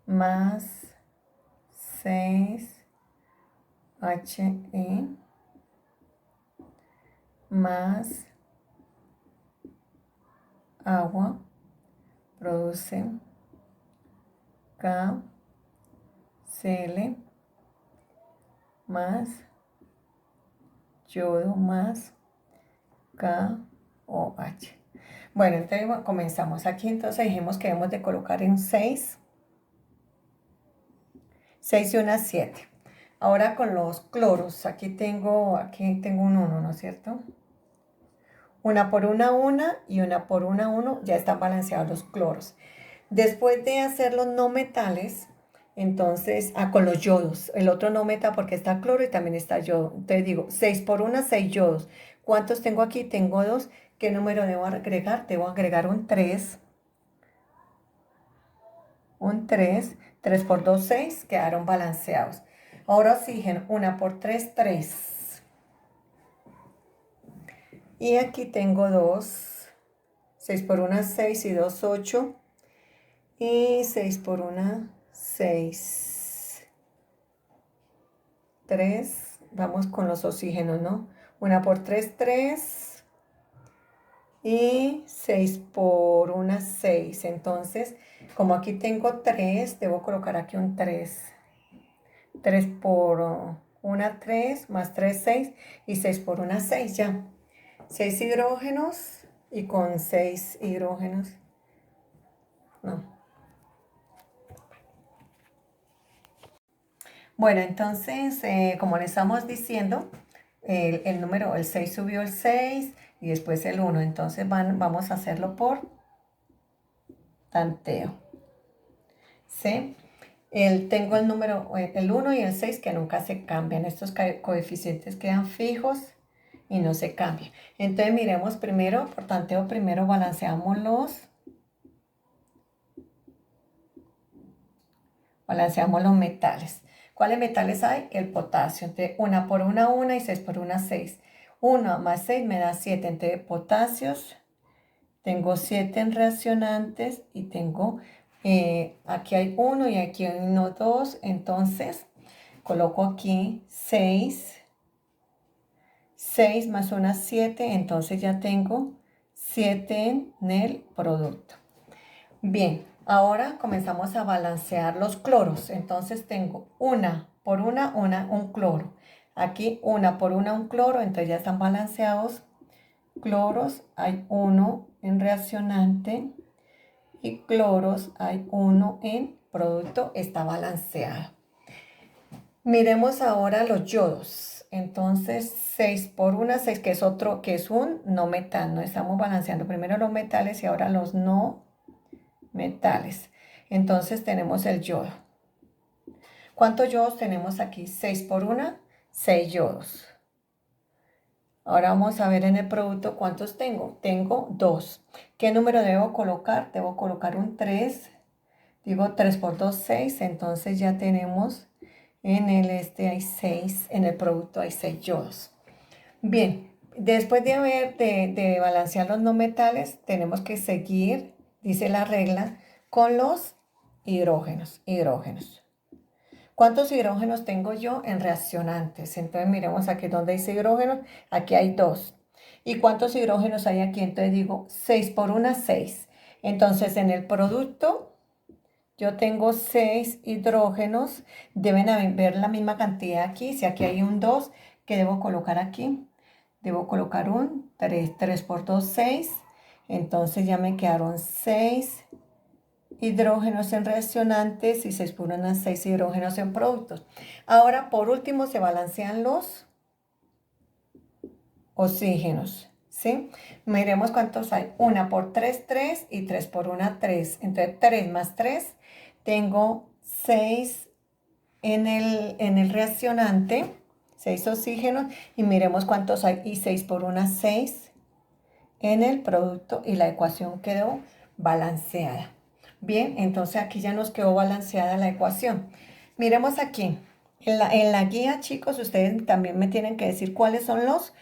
más 6, He, más agua, produce KCl, más yodo, más KOH. Bueno, entonces comenzamos aquí. Entonces dijimos que debemos de colocar en 6, 6 y una 7. Ahora con los cloros, aquí tengo un 1, ¿no es cierto? 1 por 1 y 1 por 1, ya están balanceados los cloros. Después de hacer los no metales, entonces, con los yodos, el otro no metal porque está cloro y también está yodo. Entonces digo, 6 por 1, 6 yodos. ¿Cuántos tengo aquí? Tengo 2. ¿Qué número debo agregar? Debo agregar un 3. Un 3. 3 por 2, 6. Quedaron balanceados. Ahora oxígeno. 1 por 3, 3. Y aquí tengo 2. 6 por 1, 6 y 2, 8. Y 6 por 1, 6. 3. Vamos con los oxígenos, ¿no? 1 por 3, 3. Y 6 por 1, 6. Entonces, como aquí tengo 3, debo colocar aquí un 3. 3 por 1, 3, más 3, 6. Y 6 por 1, 6 ya. 6 hidrógenos y con 6 hidrógenos. No. Bueno, entonces, como le estamos diciendo, el número, el 6 subió el 6 y después el 1. Entonces vamos a hacerlo por tanteo. ¿Sí? Tengo el número, el 1 y el 6 que nunca se cambian. Estos coeficientes quedan fijos y no se cambian. Entonces miremos primero, por tanteo, primero balanceamos los metales. ¿Cuáles metales hay? El potasio. Entonces, 1 por 1, 1 y 6 por 1, 6. 1 más 6 me da 7. Entonces, potasios, tengo 7 en reaccionantes y tengo, aquí hay 1 y aquí hay 1, 2. Entonces, coloco aquí 6. 6 más 1, 7. Entonces, ya tengo 7 en el producto. Bien, ahora comenzamos a balancear los cloros. Entonces tengo 1 por 1, un cloro. Aquí 1 por 1, un cloro, entonces ya están balanceados. Cloros, hay 1 en reaccionante y cloros, hay 1 en producto, está balanceado. Miremos ahora los yodos. Entonces 6 por 1, 6, que es otro, que es un no metal. No estamos balanceando primero los metales y ahora los no metales. Entonces tenemos el yodo. ¿Cuántos yodos tenemos aquí? 6 por 1, 6 yodos. Ahora vamos a ver en el producto cuántos tengo. Tengo 2. ¿Qué número debo colocar? Debo colocar un 3. Digo 3 por 2, 6. Entonces ya tenemos en el hay 6. En el producto hay 6 yodos. Bien, después de balancear los no metales, tenemos que seguir, dice la regla, con los hidrógenos. ¿Cuántos hidrógenos tengo yo en reaccionantes? Entonces miremos aquí donde dice hidrógenos, aquí hay 2. ¿Y cuántos hidrógenos hay aquí? Entonces digo 6 por 1, 6. Entonces en el producto yo tengo 6 hidrógenos, deben haber la misma cantidad aquí. Si aquí hay un 2, ¿qué debo colocar aquí? Debo colocar un 3, 3 por 2, 6. Entonces ya me quedaron 6 hidrógenos en reaccionantes y 6 por 1, 6 hidrógenos en productos. Ahora, por último, se balancean los oxígenos, ¿sí? Miremos cuántos hay. 1 por 3, 3 y 3 por 1, 3. Entre 3 más 3, tengo 6 en el reaccionante, 6 oxígenos, y miremos cuántos hay. Y 6 por 1, 6 en el producto, y la ecuación quedó balanceada. Bien, entonces aquí ya nos quedó balanceada la ecuación. Miremos aquí. En la guía, chicos, ustedes también me tienen que decir cuáles son los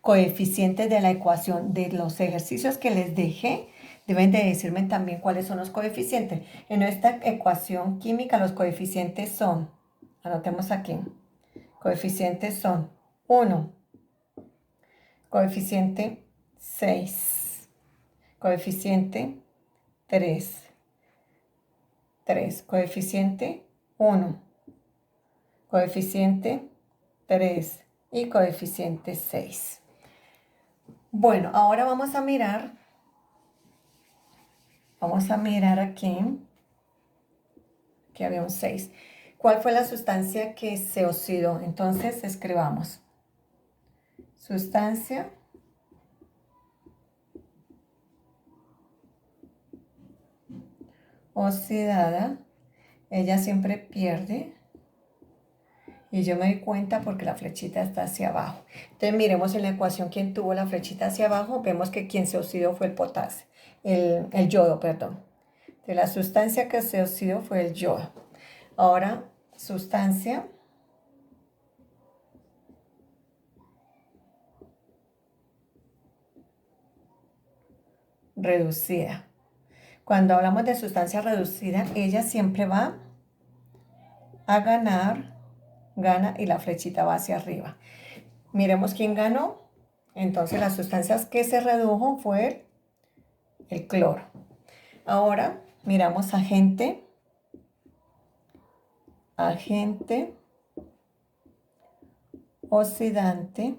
coeficientes de la ecuación. De los ejercicios que les dejé, deben de decirme también cuáles son los coeficientes. En esta ecuación química, los coeficientes son, anotemos aquí, coeficientes son 1, coeficiente 6, coeficiente 3, 3, coeficiente 1, coeficiente 3 y coeficiente 6. Bueno, ahora vamos a mirar aquí, que había un 6. ¿Cuál fue la sustancia que se oxidó? Entonces escribamos, sustancia oxidada, ella siempre pierde. Y yo me di cuenta porque la flechita está hacia abajo. Entonces miremos en la ecuación quién tuvo la flechita hacia abajo. Vemos que quien se oxidó fue el potasio, el yodo, perdón. De la sustancia que se oxidó fue el yodo. Ahora, sustancia reducida. Cuando hablamos de sustancia reducida, ella siempre va a ganar, gana y la flechita va hacia arriba. Miremos quién ganó. Entonces las sustancias que se redujo fue el cloro. Ahora miramos agente oxidante.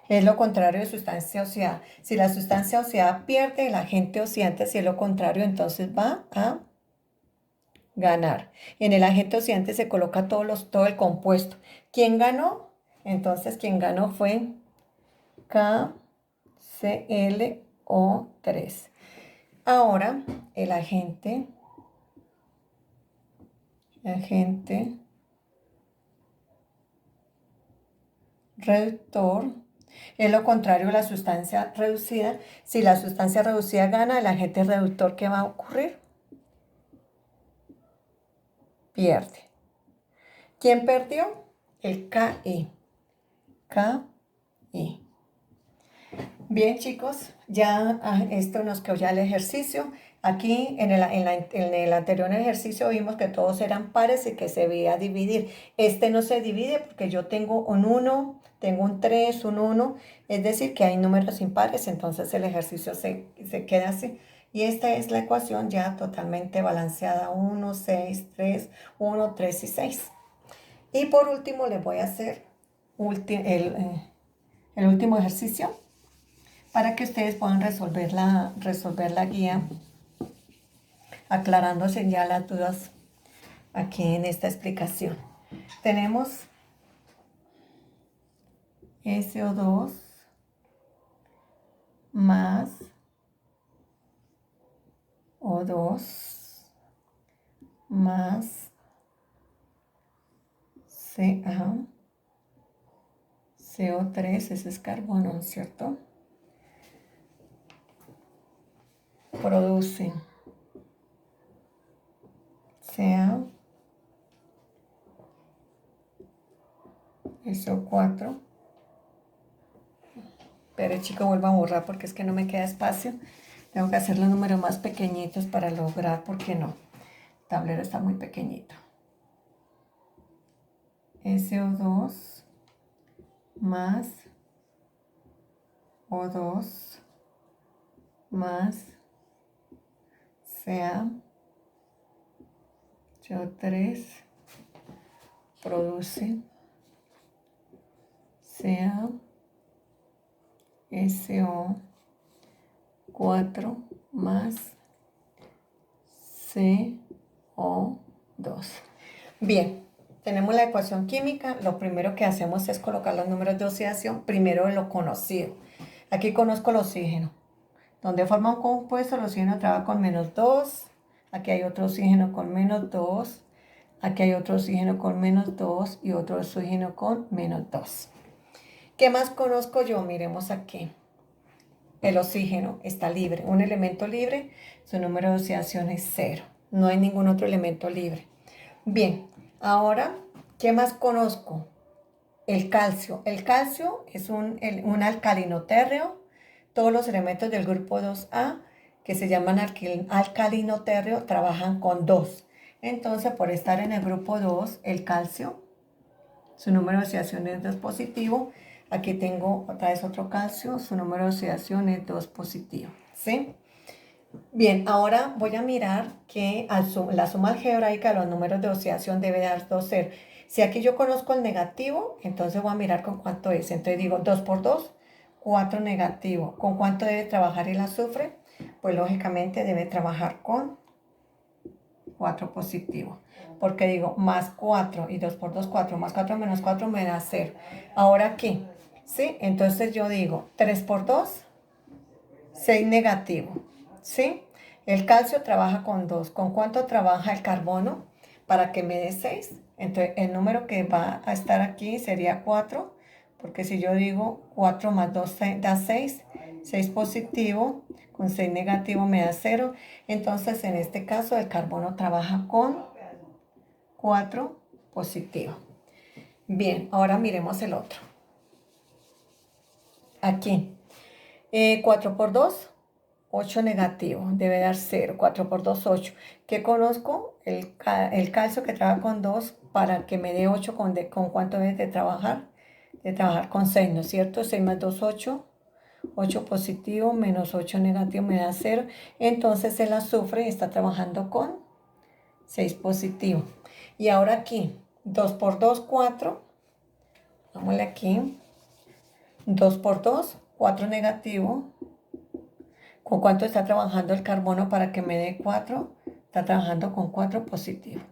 Es lo contrario de sustancia oxidada. Si la sustancia oxidada pierde, el agente oxidante, si es lo contrario, entonces va a ganar. En el agente oxidante se coloca todo el compuesto. ¿Quién ganó? Entonces, quien ganó fue KClO3. Ahora, el agente reductor es lo contrario a la sustancia reducida. Si la sustancia reducida gana, el agente reductor, ¿qué va a ocurrir? Pierde. ¿Quién perdió? El Ki. Ki. Bien, chicos, ya esto nos quedó ya el ejercicio. Aquí en el anterior ejercicio vimos que todos eran pares y que se debía dividir. Este no se divide porque yo tengo un 1, tengo un 3, un 1, es decir, que hay números impares, entonces el ejercicio se queda así. Y esta es la ecuación ya totalmente balanceada: 1, 6, 3, 1, 3 y 6. Y por último les voy a hacer el último ejercicio para que ustedes puedan resolver la guía, aclarándose ya las dudas aquí en esta explicación. Tenemos SO2 más O2 más CO3, ese es carbono, ¿cierto? Producen SO4. Pero chico, vuelvo a borrar porque es que no me queda espacio. Tengo que hacer los números más pequeñitos para lograr, porque no. El tablero está muy pequeñito. SO2 más O2 más CO3 produce SO4 más CO2. Bien, tenemos la ecuación química. Lo primero que hacemos es colocar los números de oxidación, primero lo conocido. Aquí conozco el oxígeno. Donde forma un compuesto, el oxígeno trabaja con -2. Aquí hay otro oxígeno con -2. Aquí hay otro oxígeno con -2 y otro oxígeno con -2. ¿Qué más conozco yo? Miremos aquí. El oxígeno está libre. Un elemento libre, su número de oxidación es 0. No hay ningún otro elemento libre. Bien, ahora, ¿qué más conozco? El calcio. El calcio es un alcalino térreo. Todos los elementos del grupo 2A, que se llaman alcalino térreo, trabajan con 2. Entonces, por estar en el grupo 2, el calcio, su número de oxidación es 2 positivo. Aquí tengo otra vez otro calcio, su número de oxidación es 2 positivo. ¿Sí? Bien, ahora voy a mirar que la suma algebraica de los números de oxidación debe dar 2, 0. Si aquí yo conozco el negativo, entonces voy a mirar con cuánto es. Entonces digo 2 por 2, 4 negativo. ¿Con cuánto debe trabajar el azufre? Pues lógicamente debe trabajar con 4 positivo. Porque digo más 4 y 2 por 2, 4, más 4 menos 4 me da 0. Ahora aquí, ¿sí? Entonces yo digo 3 por 2, 6 negativo. ¿Sí? El calcio trabaja con 2. ¿Con cuánto trabaja el carbono? Para que me dé 6. Entonces, el número que va a estar aquí sería 4, porque si yo digo 4 más 2 da 6, 6 positivo, con 6 negativo me da 0. Entonces, en este caso, el carbono trabaja con 4 positivo. Bien, ahora miremos el otro. Aquí, 4 por 2. 8 negativo, debe dar 0, 4 por 2, 8. ¿Qué conozco? El calcio que trabaja con 2, para que me dé 8, ¿con cuánto debe de trabajar? De trabajar con 6, ¿no es cierto? 6 más 2, 8. 8 positivo menos 8 negativo me da 0. Entonces el azufre está trabajando con 6 positivo. Y ahora aquí, 2 por 2, 4. Vámonos aquí. 2 por 2, 4 negativo. ¿Con cuánto está trabajando el carbono para que me dé 4? Está trabajando con 4 positivo.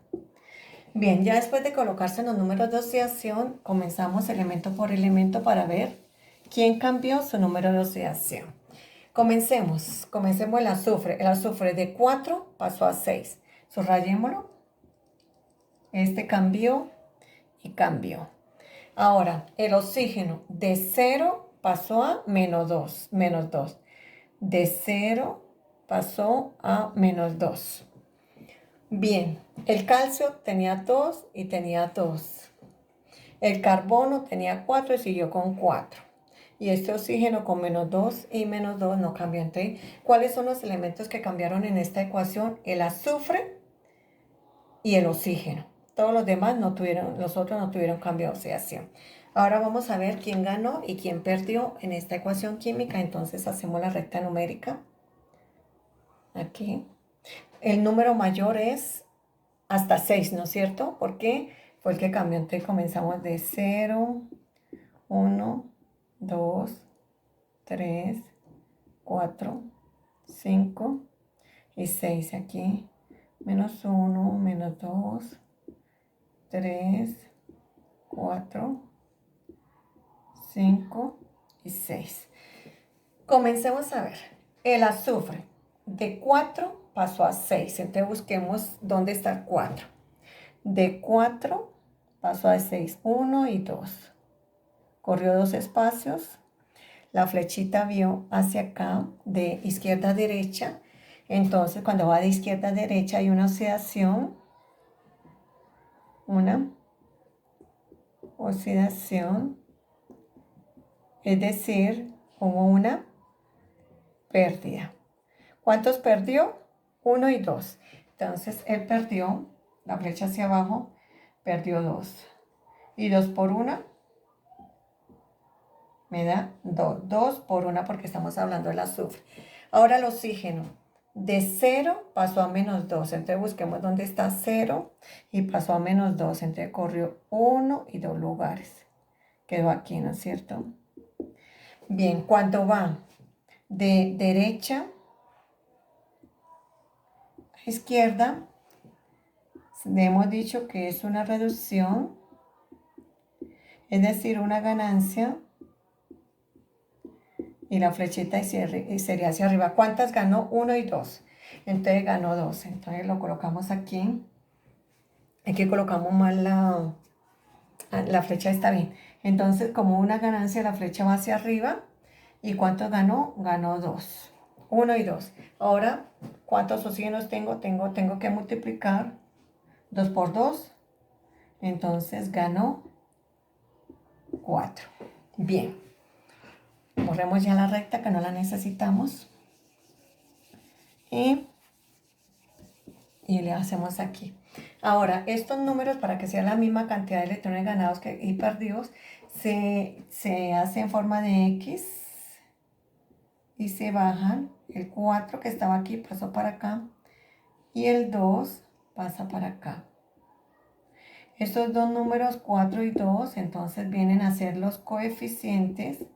Bien, ya después de colocarse los números de oxidación, comenzamos elemento por elemento para ver quién cambió su número de oxidación. Comencemos el azufre. El azufre de 4 pasó a 6. Subrayémoslo. Este cambió y cambió. Ahora, el oxígeno de 0 pasó a -2. De 0 pasó a -2. Bien, el calcio tenía 2 y tenía 2. El carbono tenía 4 y siguió con 4. Y este oxígeno con -2 y -2 no cambió. Entonces, ¿cuáles son los elementos que cambiaron en esta ecuación? El azufre y el oxígeno. Todos los demás los otros no tuvieron cambio de oxidación. Ahora vamos a ver quién ganó y quién perdió en esta ecuación química. Entonces hacemos la recta numérica. Aquí. El número mayor es hasta 6, ¿no es cierto? Porque fue el que cambió. Entonces comenzamos de 0, 1, 2, 3, 4, 5 y 6 aquí. -1, -2, 3, 4, 5 y 6. Comencemos a ver. El azufre de 4 pasó a 6. Entonces busquemos dónde está el 4. De 4 pasó a 6, 1 y 2. Corrió 2 espacios. La flechita vio hacia acá, de izquierda a derecha. Entonces, cuando va de izquierda a derecha hay una oxidación, es decir, hubo una pérdida. ¿Cuántos perdió? 1 y 2. Entonces, él perdió, la flecha hacia abajo, perdió 2. Y 2 por 1 me da 2. 2 por 1 porque estamos hablando del azufre. Ahora el oxígeno. De 0 pasó a menos 2. Entonces busquemos dónde está 0 y pasó a menos 2. Entonces corrió 1 y 2 lugares. Quedó aquí, ¿no es cierto? Bien, cuando va de derecha a izquierda, hemos dicho que es una reducción, es decir, una ganancia. Y la flechita sería hacia arriba. ¿Cuántas ganó? 1 y 2. Entonces ganó 2. Entonces lo colocamos aquí. Aquí colocamos mal la flecha, está bien. Entonces, como una ganancia, la flecha va hacia arriba. ¿Y cuántos ganó? Ganó 2. 1 y 2. Ahora, ¿cuántos oxígenos tengo? Tengo que multiplicar 2 por 2. Entonces ganó 4. Bien. Borremos ya la recta que no la necesitamos. Y le hacemos aquí. Ahora, estos números, para que sea la misma cantidad de electrones ganados y perdidos, se hace en forma de X y se bajan. El 4 que estaba aquí pasó para acá y el 2 pasa para acá. Estos dos números, 4 y 2, entonces vienen a ser los coeficientes,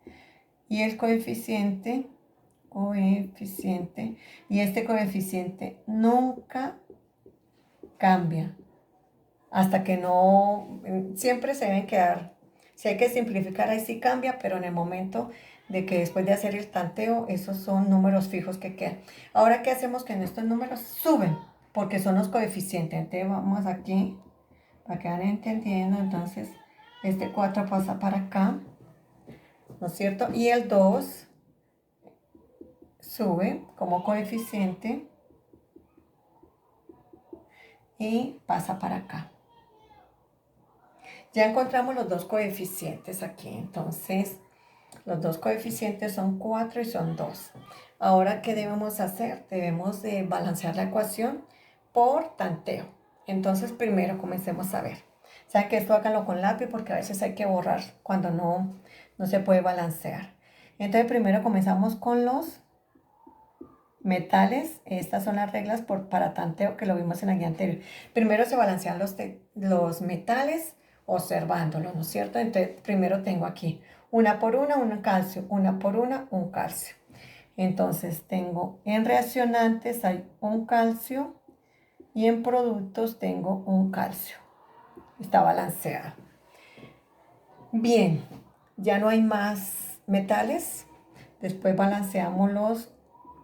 y el coeficiente, y este coeficiente nunca cambia hasta que no, siempre se deben quedar. Si hay que simplificar, ahí sí cambia, pero en el momento de que después de hacer el tanteo, esos son números fijos que quedan. Ahora, ¿qué hacemos? Que en estos números suben, porque son los coeficientes. Entonces vamos aquí, para que vayan entendiendo. Entonces, este 4 pasa para acá, ¿no es cierto? Y el 2 sube como coeficiente y pasa para acá. Ya encontramos los dos coeficientes aquí. Entonces, los dos coeficientes son 4 y son 2. Ahora, ¿qué debemos hacer? Debemos de balancear la ecuación por tanteo. Entonces, primero comencemos a ver. O sea, que esto háganlo con lápiz porque a veces hay que borrar cuando no se puede balancear. Entonces, primero comenzamos con los metales. Estas son las reglas para tanteo que lo vimos en la guía anterior. Primero se balancean los metales observándolos, ¿no es cierto? Entonces, primero tengo aquí una por una, un calcio, una por una, un calcio. Entonces, tengo en reaccionantes hay un calcio y en productos tengo un calcio. Está balanceado. Bien, ya no hay más metales. Después balanceamos los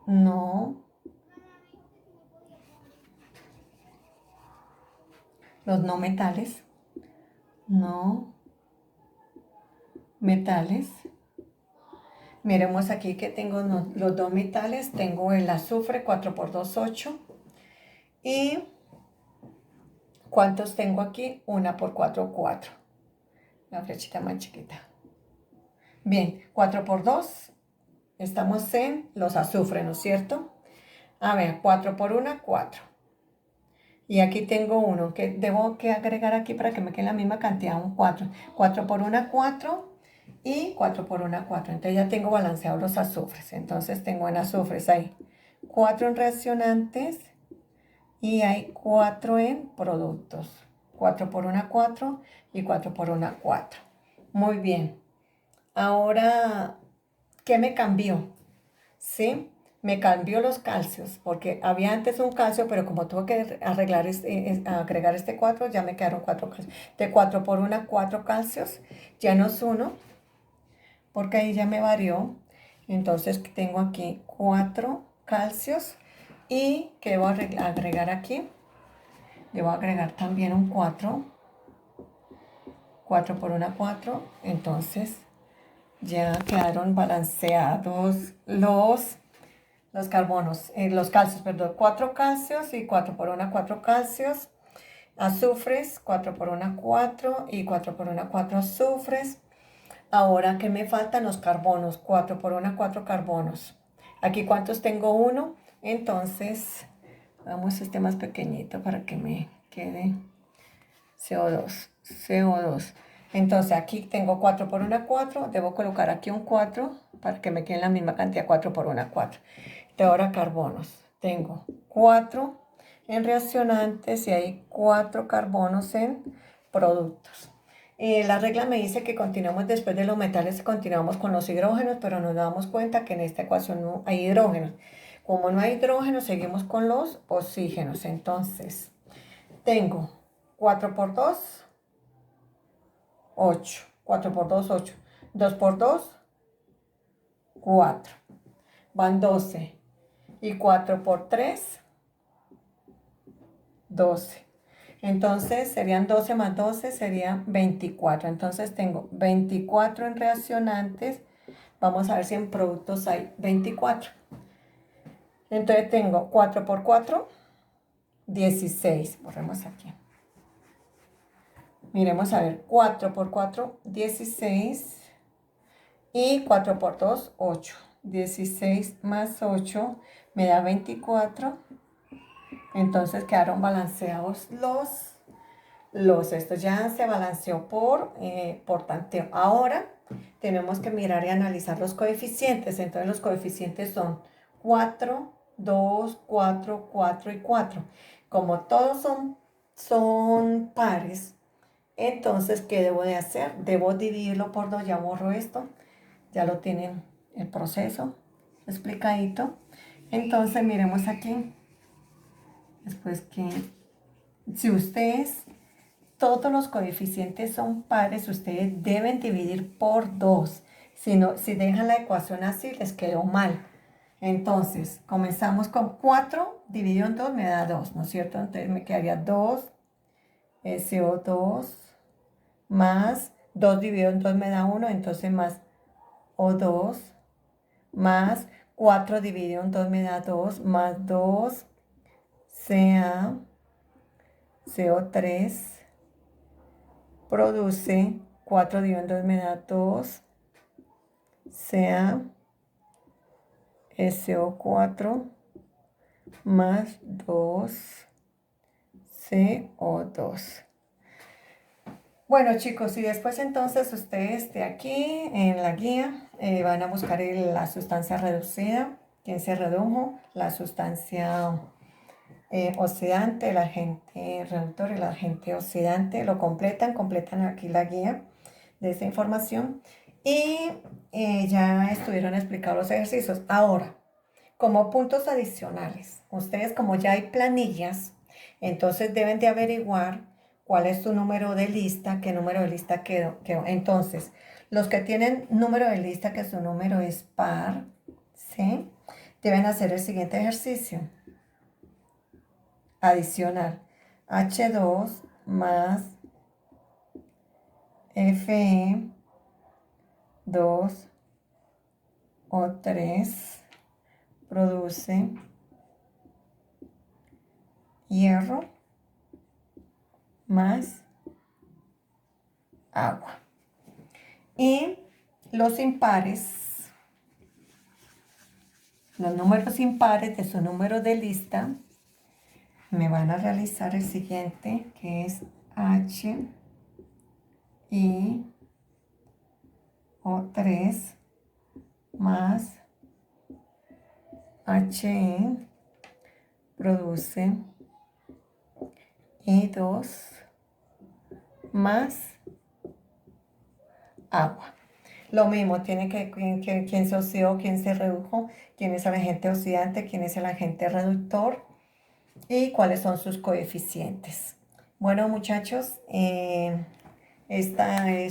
no metales. No metales. Miremos aquí que tengo los dos metales. Tengo el azufre, 4 por 2, 8. Y ¿cuántos tengo aquí? 1 por 4, 4. La flechita más chiquita. Bien, 4 por 2. Estamos en los azufres, ¿no es cierto? A ver, 4 por 1, 4. Y aquí tengo uno que debo que agregar aquí para que me quede la misma cantidad, un 4. 4 por 1, 4. Y 4 por 1, 4. Entonces ya tengo balanceados los azufres. Entonces tengo en azufres ahí 4 en reaccionantes y hay 4 en productos. 4 por 1, 4 y 4 por 1, 4. Muy bien. Ahora, ¿qué me cambió? ¿Sí? Me cambió los calcios, porque había antes un calcio, pero como tuve que agregar este 4, ya me quedaron 4 calcios. De 4 por 1, 4 calcios, ya no es 1, porque ahí ya me varió. Entonces tengo aquí 4 calcios y que debo agregar aquí. Debo agregar también un 4 4 por 1, 4. Entonces ya quedaron balanceados los carbonos, los calcios, perdón. 4 calcios y 4 por 1, 4 calcios. Azufres, 4 por 1, 4 y 4 por 1, 4 azufres. Ahora, ¿qué me faltan? Los carbonos, 4 por 1, 4 carbonos. Aquí, ¿cuántos tengo? 1. Entonces, vamos a este más pequeñito para que me quede CO2, CO2. Entonces, aquí tengo 4 por 1, 4. Debo colocar aquí un 4 para que me quede la misma cantidad, 4 por 1, 4. De ahora, carbonos. Tengo 4 en reaccionantes y hay 4 carbonos en productos. La regla me dice que continuamos después de los metales, continuamos con los hidrógenos, pero nos damos cuenta que en esta ecuación no hay hidrógenos. Como no hay hidrógenos, seguimos con los oxígenos. Entonces, tengo 4 por 2, 8. 4 por 2, 8. 2 por 2, 4. Van 12. Y 4 por 3, 12. Entonces serían 12 más 12, serían 24. Entonces tengo 24 en reaccionantes. Vamos a ver si en productos hay 24. Entonces tengo 4 por 4, 16. Borremos aquí. Miremos a ver, 4 por 4, 16. Y 4 por 2, 8. 16 más 8 me da 24. Entonces quedaron balanceados estos ya se balanceó por tanteo. Ahora tenemos que mirar y analizar los coeficientes. Entonces los coeficientes son 4, 2, 4, 4 y 4. Como todos son pares, entonces, ¿qué debo de hacer? Debo dividirlo por 2. Ya borro esto. Ya lo tienen el proceso explicadito. Entonces, miremos aquí. Después que, si ustedes, todos los coeficientes son pares, ustedes deben dividir por 2. Si dejan la ecuación así, les quedó mal. Entonces, comenzamos con 4 dividido en 2 me da 2, ¿no es cierto? Entonces me quedaría 2 SO2 más 2 dividido en 2 me da 1, entonces más O2 más 4 dividido en 2 me da 2, más 2 Ca CO3 produce 4 dividido en 2 me da 2 Ca SO4 más 2 CO2. Bueno, chicos, y después entonces ustedes de aquí en la guía van a buscar la sustancia reducida, quién se redujo, la sustancia oxidante, el agente reductor, el agente oxidante, lo completan aquí la guía de esta información y ya estuvieron explicados los ejercicios. Ahora, como puntos adicionales, ustedes como ya hay planillas, entonces deben de averiguar cuál es su número de lista, qué número de lista quedó. Entonces, los que tienen número de lista, que su número es par, ¿sí? Deben hacer el siguiente ejercicio. Adicional. H2 más Fe2 o 3 produce hierro más agua. Y los impares, los números impares de su número de lista, me van a realizar el siguiente, que es H y O3 más He produce I2 más agua. Lo mismo, tiene que quién se oxidó, quién se redujo, quién es el agente oxidante, quién es el agente reductor y cuáles son sus coeficientes. Bueno, muchachos, esta es